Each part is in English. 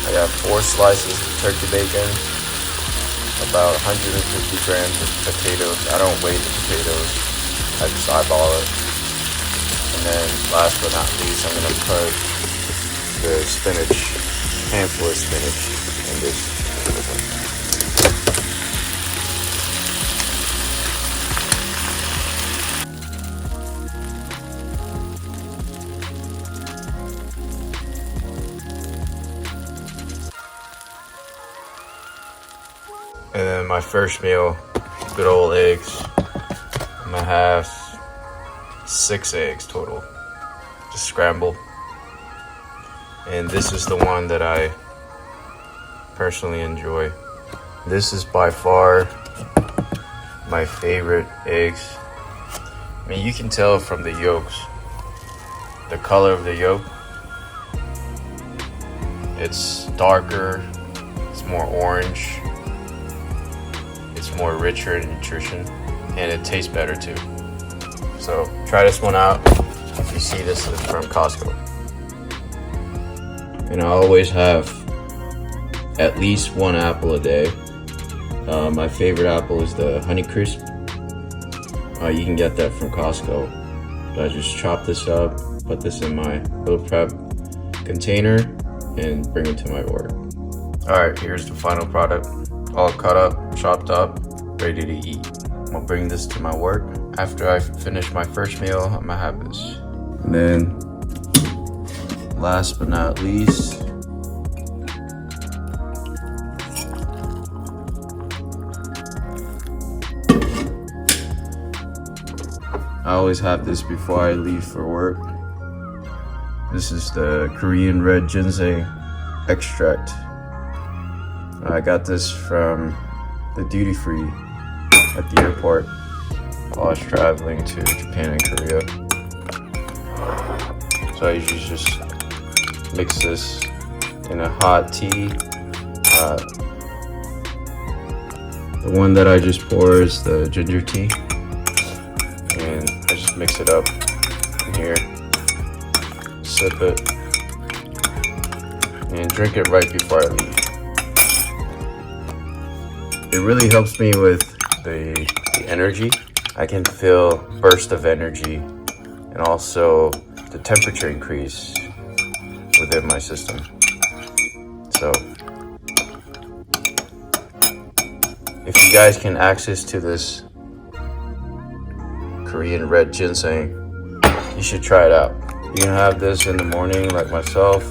I got 4 slices of turkey bacon, about 150 grams of potatoes. I don't weigh the potatoes, I just eyeball it. And then last but not least, I'm gonna put the spinach, handful of spinach in this. And then my first meal, good old eggs. I'm gonna have 6 eggs total, just scrambled. And this is the one that I personally enjoy. This is by far my favorite eggs. I mean, you can tell from the yolks, the color of the yolk. It's darker, it's more orange, it's more richer in nutrition, and it tastes better too. So try this one out if you see this from Costco. And I always have at least 1 apple a day. My favorite apple is the Honeycrisp. You can get that from Costco. I just chop this up, put this in my little prep container, and bring it to my work. Alright, here's the final product. All cut up, chopped up, ready to eat. I'm gonna bring this to my work. After I finish my first meal, I'm gonna have this. And then, last but not least, I always have this before I leave for work. This is the Korean red ginseng extract. I got this from the duty free at the airport while I was traveling to Japan and Korea. So I usually just mix this in a hot tea. The one that I just pour is the ginger tea, and I just mix it up in here, sip it, and drink it right before I leave. It really helps me with the energy. I can feel burst of energy and also the temperature increase within my system. So if you guys can access to this Korean red ginseng, you should try it out. You can have this in the morning like myself,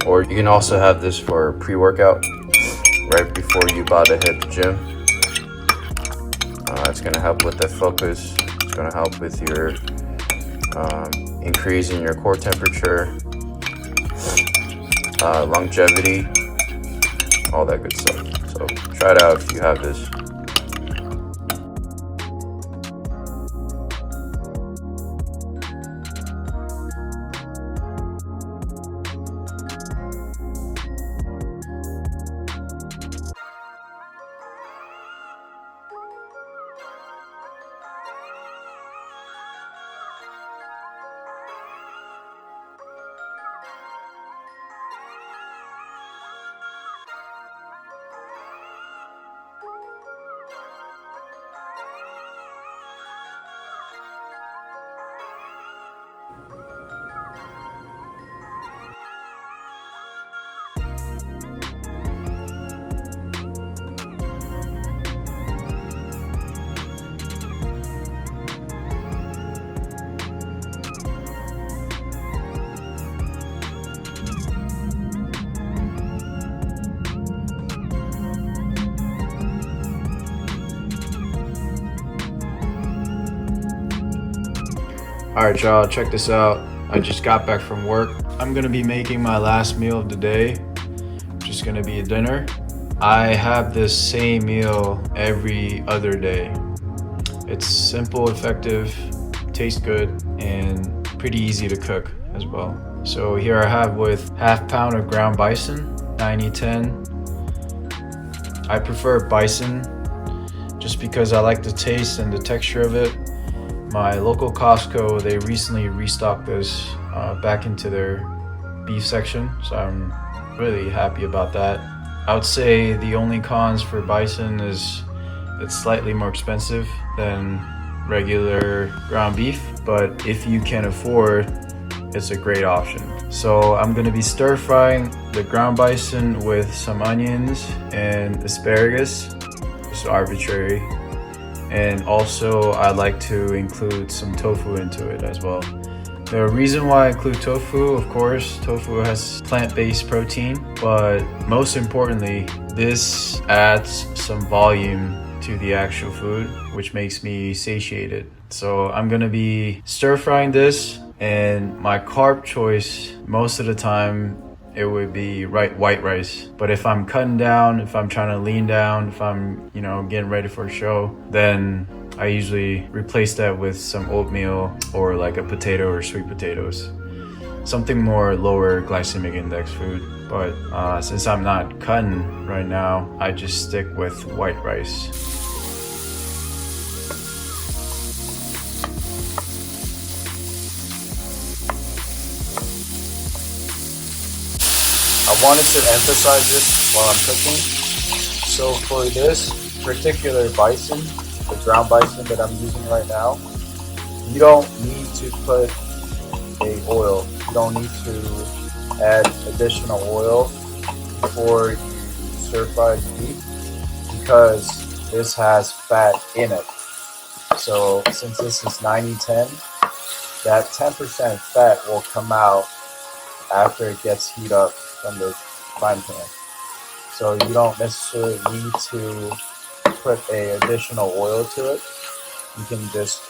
or you can also have this for pre-workout right before you about to hit the gym. It's going to help with the focus. It's going to help with your increasing your core temperature, longevity, all that good stuff. So try it out if you have this. Alright y'all, check this out. I just got back from work. I'm gonna be making my last meal of the day, which is gonna be a dinner. I have this same meal every other day. It's simple, effective, tastes good, and pretty easy to cook as well. So here I have with half pound of ground bison, 90-10. I prefer bison just because I like the taste and the texture of it. My local Costco, they recently restocked this back into their beef section, so I'm really happy about that. I would say the only cons for bison is it's slightly more expensive than regular ground beef, but if you can afford, it's a great option. So I'm gonna be stir frying the ground bison with some onions and asparagus, just arbitrary. And also I like to include some tofu into it as well. The reason why I include tofu, of course, tofu has plant-based protein, but most importantly, this adds some volume to the actual food, which makes me satiated. So I'm gonna be stir frying this, and my carb choice most of the time it would be white rice. But if I'm cutting down, if I'm trying to lean down, if I'm getting ready for a show, then I usually replace that with some oatmeal or like a potato or sweet potatoes, something more lower glycemic index food. But since I'm not cutting right now, I just stick with white rice. I wanted to emphasize this while I'm cooking. So for this particular bison, the ground bison that I'm using right now, you don't need to put a oil. You don't need to add additional oil before you stir fry the beef because this has fat in it. So since this is 90-10, that 10% fat will come out after it gets heated up from the frying pan. So you don't necessarily need to put a additional oil to it. You can just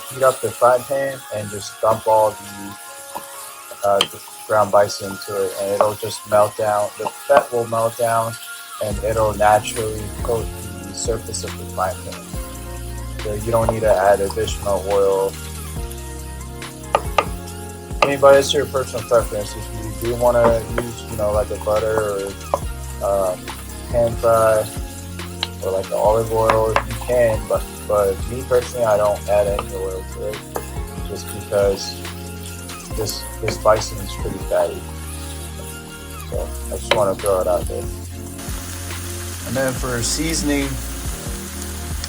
heat up the frying pan and just dump all the ground bison into it, and it'll just melt down. The fat will melt down, and it'll naturally coat the surface of the frying pan. So you don't need to add additional oil. But it's your personal preference. If you do want to use, like a butter or pan fry or like the olive oil, you can. But me personally, I don't add any oil to it, just because this bison is pretty fatty. So I just want to throw it out there. And then for seasoning,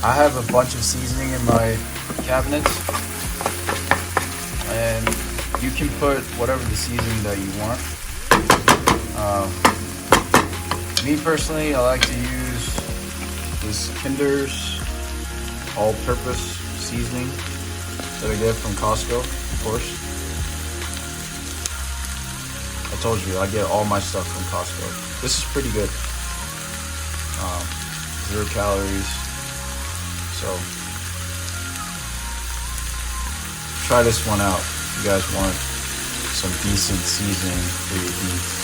I have a bunch of seasoning in my cabinets, and you can put whatever the seasoning that you want. Me personally, I like to use this Kinder's all-purpose seasoning that I get from Costco, of course. I told you, I get all my stuff from Costco. This is pretty good. 0 calories. So try this one out if you guys want some decent seasoning for your beef.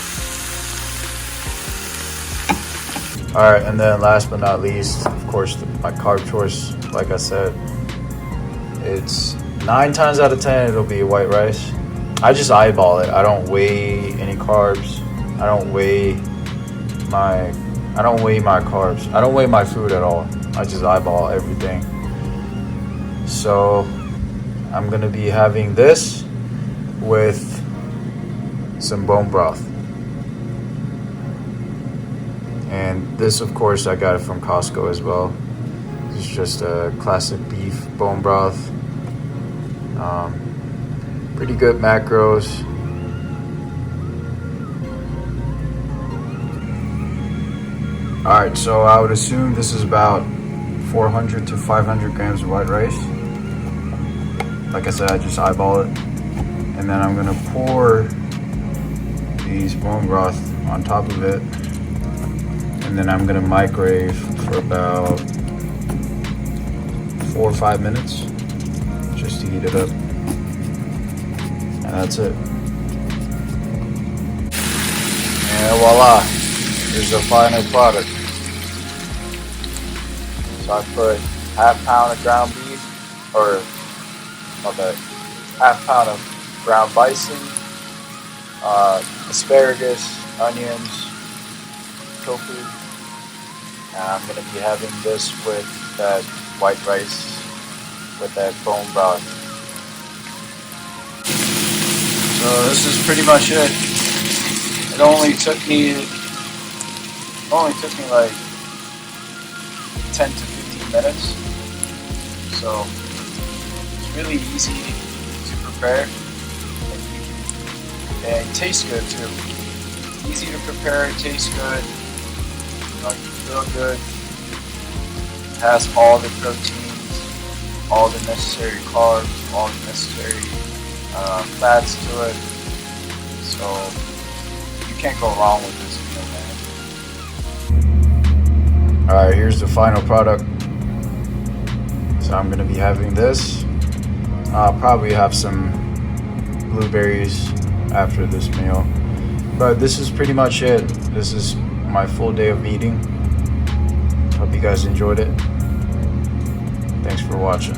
Alright, and then last but not least, of course, my carb choice, like I said, it's 9 times out of 10 it'll be white rice. I just eyeball it. I don't weigh any carbs. I don't weigh my carbs. I don't weigh my food at all. I just eyeball everything. So I'm gonna be having this with some bone broth. And this, of course, I got it from Costco as well. It's just a classic beef bone broth. Pretty good macros. Alright, so I would assume this is about 400 to 500 grams of white rice. Like I said, I just eyeball it. And then I'm gonna pour these bone broth on top of it. And then I'm gonna microwave for about 4 or 5 minutes just to heat it up. And that's it. And voila, here's the final product. So I put half pound of ground beef, or half pound of ground bison, asparagus, onions, tofu. And I'm gonna be having this with that white rice with that bone broth. So this is pretty much it. It only took me like 10 to 15 minutes. So it's really easy to prepare, and it tastes good too. Easy to prepare, it tastes good. You feel good. It has all the proteins, all the necessary carbs, all the necessary fats to it. So you can't go wrong with this meal, man. Alright, here's the final product. So I'm gonna be having this. I'll probably have some blueberries after this meal. But this is pretty much it. This is my full day of eating. Hope you guys enjoyed it. Thanks for watching.